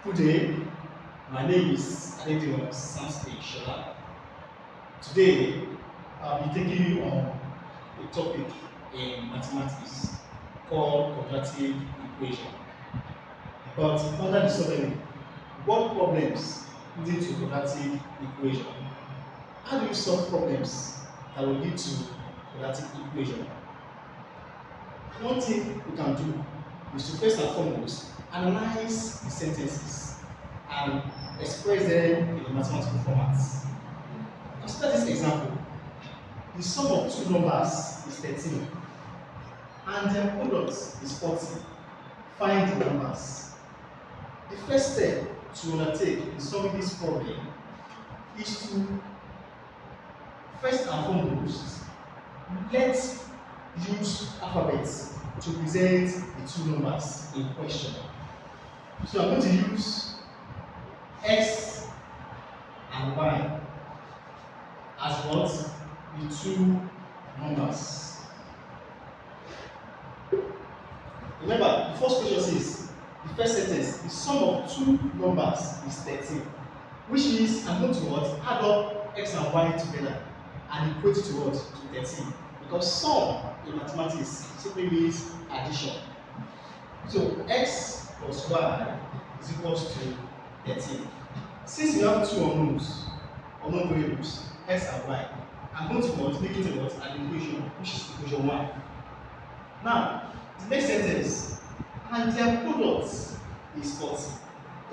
Good day, my name is Simultaneous. Today, I'll be taking you on a topic in mathematics called quadratic equation. But under the subject, what problems lead to quadratic equation? How do you solve problems that will lead to quadratic equation? One thing we can do is to first and foremost analyze the sentences and express them in a mathematical format. Consider this example. The sum of two numbers is 13 and their product is 40. Find the numbers. The first step to undertake in solving this problem is to first and foremost let's use alphabets to present the two numbers in question. So I'm going to use x and y as what? The two numbers. Remember, the first question says, the first sentence, the sum of two numbers is 13, which means I'm going to what? Add up x and y together and equate it to what? To 13. Because sum in mathematics simply means addition. So x plus y is equals to 13. Since we have two unknown variables, x and y, I'm going to what? Make it a what? An equation, which is equation 1. Now, the next sentence, and their product is 40.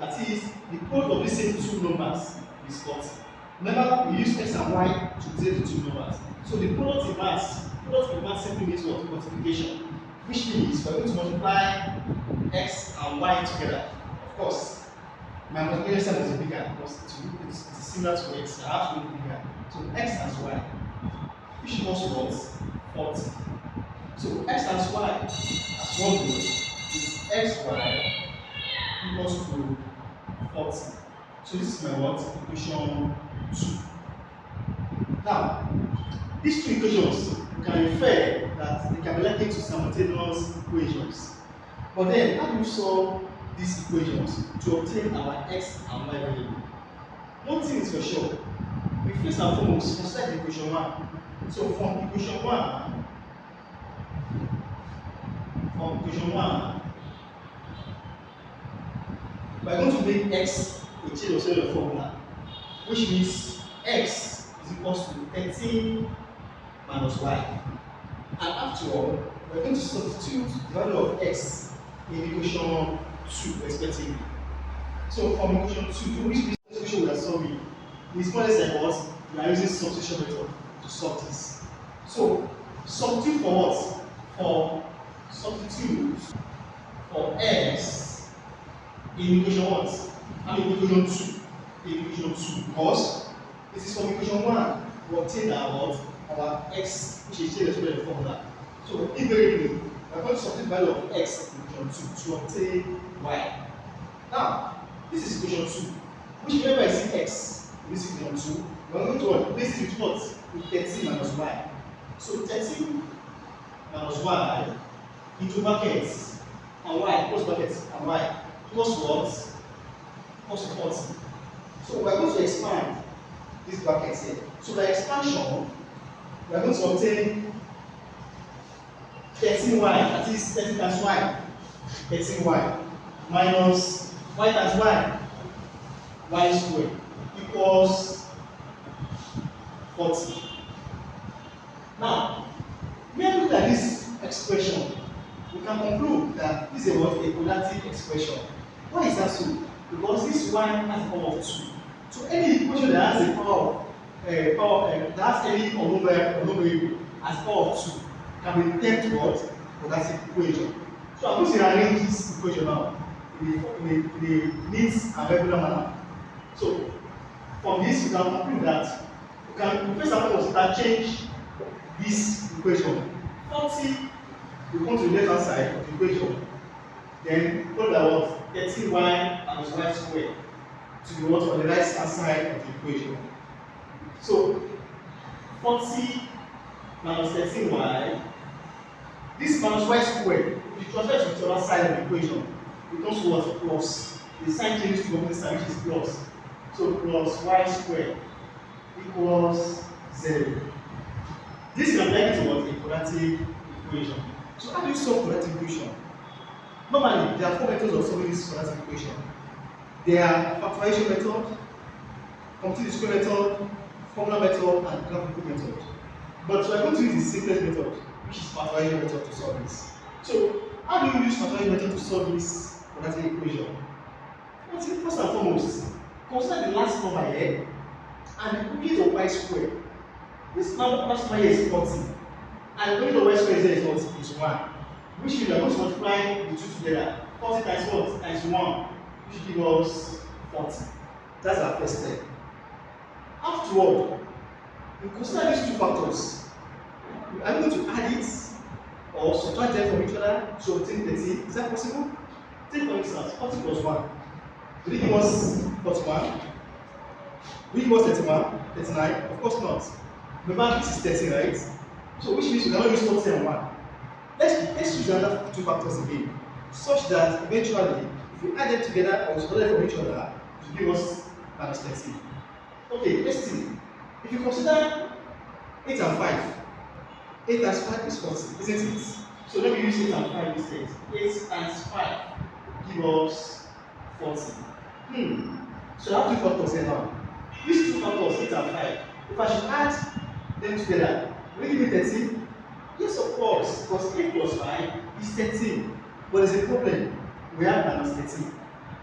That is, the product of these same two numbers is 40. Remember, we use x and y to present the two numbers. So the product in maths simply means what? Multiplication. Which means we're going to multiply x and y together. Of course, my multiplication sign is bigger because it's similar to x. I have to make it bigger. So x times y, which equals to what? 40. So x times y as one whole is xy equals to 40. So this is my what? Equation 2. Now, these two equations, we can infer that they can be likened to simultaneous equations. But then, how do we solve these equations to obtain our x and y value? One thing is for sure, we first and foremost consider the equation 1. So from equation 1, we are going to make x a change of cellular formula, which means x is equals to 13 minus y. And after all, we are going to substitute the value of x in equation 2 respectively. So from equation 2 to which equation we are solving, it's more or less like what? We are using substitution method to solve this. So substitute for what? Substitute for x in equation what? I mean equation 2. In equation 2, because this is from equation 1 we obtain our x, which is changed to the formula. So invariably, we are going to substitute the value of x in equation 2 to obtain y. Now, this is equation 2, which remember I see x in this equation 2. We are going to replace it with what? With 13 minus y. So 13 minus y into brackets and y, close brackets and y equals what? Equals to 40. So we are going to expand these brackets here. So by expansion, we are going to obtain 13y, that is 13 times y, 13y minus y times y squared equals 40. Now, when we look at this expression, we can conclude that this is a quadratic expression. Why is that so? Because this y has a power of 2. So any equation that has a power that has any unknown variable as power of 2 can be termed what? Quadratic equation. So I'm going to arrange this equation now in a neat and regular manner. So from this, we can conclude that we can first and foremost interchange this equation. 40 will come to the left hand side of the equation, then put by what? 13y minus y squared to the what? On the right hand side of the equation. So 40 minus 13y, this minus y squared, if you transfer it to the other side of the equation, becomes what? Plus the sign changes to opposite sign, which is plus. So plus y squared equals 0. This is applying to what? A quadratic equation. So how do you solve quadratic equation? Normally, there are four methods of solving this quadratic equation. There are factorization method, complete square method, formula method, and graphical method. But we are going to use the simplest method, which is factorization method to solve this. So how do you use factorization method to solve this quadratic equation? First and foremost, consider the last number here and the unit of y squared. This last number here is 40, and the unit of y squared here is what? Is 1. Which means we are going to multiply the two together. 40 times what? Times 1, which gives us 40. That's our first step. Afterward, we consider these two factors. Are we going to add it or subtract them from each other to obtain 30? Is that possible? Take for instance, 40 plus 1. Will it give us 41? Will it give us 31? 39? Of course not. Remember, this is 30, right? So which means we cannot use 40 and 1. Let's use another two factors again, such that eventually, if we add them together or subtract them from each other, it will give us minus 30. Okay, let's see. If you consider 8 and 5, 8 times 5 is 40, isn't it? So let me use 8 and 5 instead. 8 times 5 give us 40. So I have two factors here now. These two factors, 8 and 5, if I should add them together, will it give me 13? Yes, of course, because 8 plus 5 is 13. But there's a problem. We have minus 13.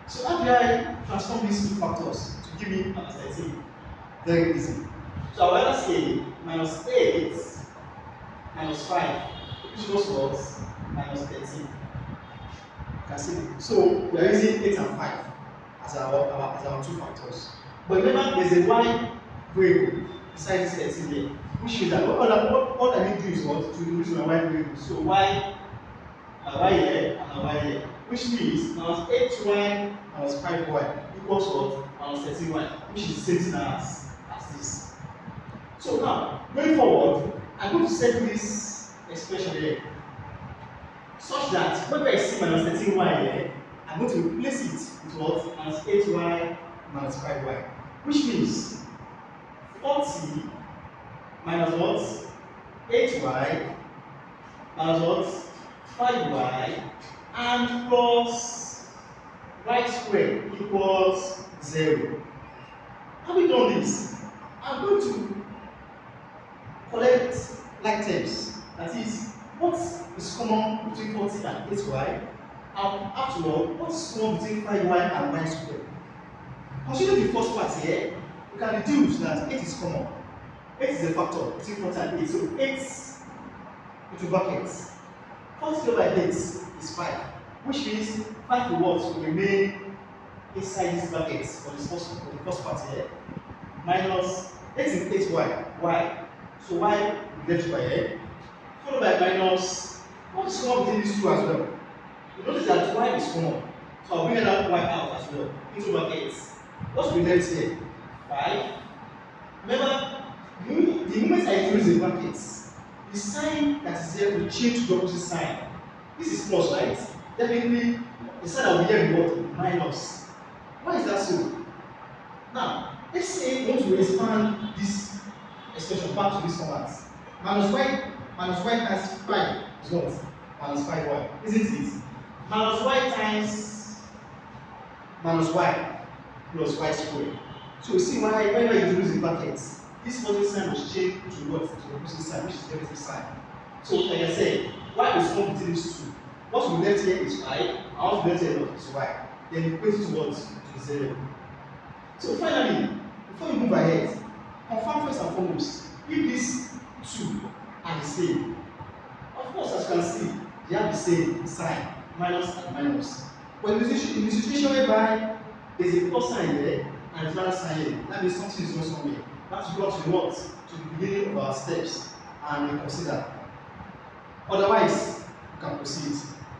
So how do I transform these two factors to give me minus 13? Very easy. So I will either say minus 8 minus 5, which equals what? Minus 13. You can see. So we are using 8 and 5 as our two factors. But remember, there's a y variable beside this 13 there, which means that all I need to do is what? To reduce my y variable. So my y here and my y here, which means minus 8y minus 5y equals what? Minus 13y, which is the same thing as this. So now, going forward, I'm going to set this expression here such that whenever I see minus 13y here, I'm going to replace it with what? Minus 8y minus 5y, which means 40 minus what? 8y minus what? 5y and plus y squared equals 0. Have we done this? I'm going to collect like terms. That is, what is common between 40 and 8y? And afterward, what is common between 5y and y squared? Considering the first part here, we can deduce that 8 is common. 8 is a factor between 40 and 8. So 8 into brackets. 40 divided by 8 is 5, which means 5 rewards will remain inside this bracket for the first part here. Minus 8 is 8y. Y. So y left by here. Followed by minus what is common between these two as well. You notice that y is common. So I'll bring that y out as well into brackets. What will be left here? 5. Remember, the moment I introduce the brackets, the sign that is here will change to the opposite sign. This is plus, right? Definitely, the sign that will be here will be what? Minus. Why is that so? Now, let's say we want to expand this expression back to this format. Minus y times 5 is what? Minus 5y, isn't it? Minus y times minus y plus y squared. So you see why when you introduce the brackets, this positive sign was changed to what? To the opposite sign, which is the negative sign. So like I said, y is common between these two. What we left here is 5, and what we left here is y. Then you equate it to what? To 0. So finally, before you move ahead, confirm first and foremost if these two are the same. Of course, as you can see, they have the same sign, minus and minus. But in the situation whereby there's a plus sign there and a minus sign here, that means something is going somewhere. That's to go to what? To the beginning of our steps and we consider. Otherwise, you can proceed.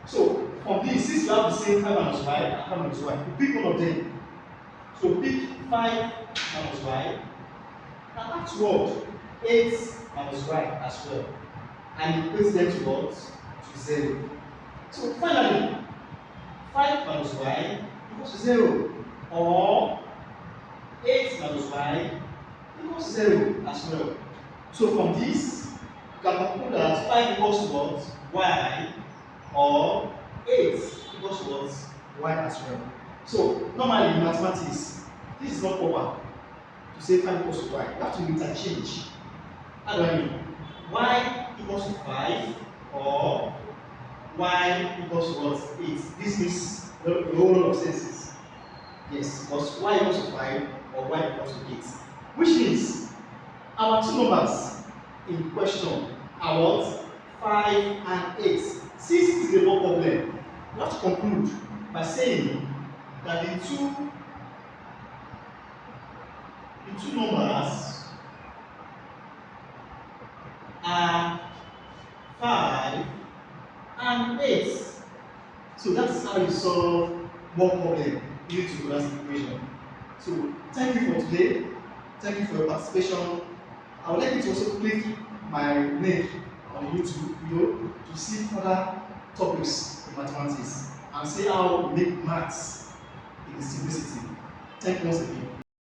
So from this, since you have the same 5 minus y and 5 minus y, you pick one of them. So pick 5 minus y and afterward 8 minus y as well. And equate them to what? To 0. So finally, 5 minus y equals to 0. Or 8 minus y equals to 0 as well. So from this, you can conclude that 5 equals to what? Y, or 8 equals to what? Y as well. So normally in mathematics, this is not proper to say 5 equals to y. You have to interchange. How do I mean? Y equals to 5 or y equals to what? 8. This makes a whole lot of sense. Yes, because y equals to 5 or y equals to 8. Which means our two numbers in question are what? 5 and 8. Since it is a more problem, we have to conclude by saying that the two numbers are 5 and 8. So that's how you solve one problem using quadratic equation. So thank you for today. Thank you for your participation. I would like you to also click my link on the YouTube video to see further topics in mathematics and see how we make maths in simplicity. Thank you once again.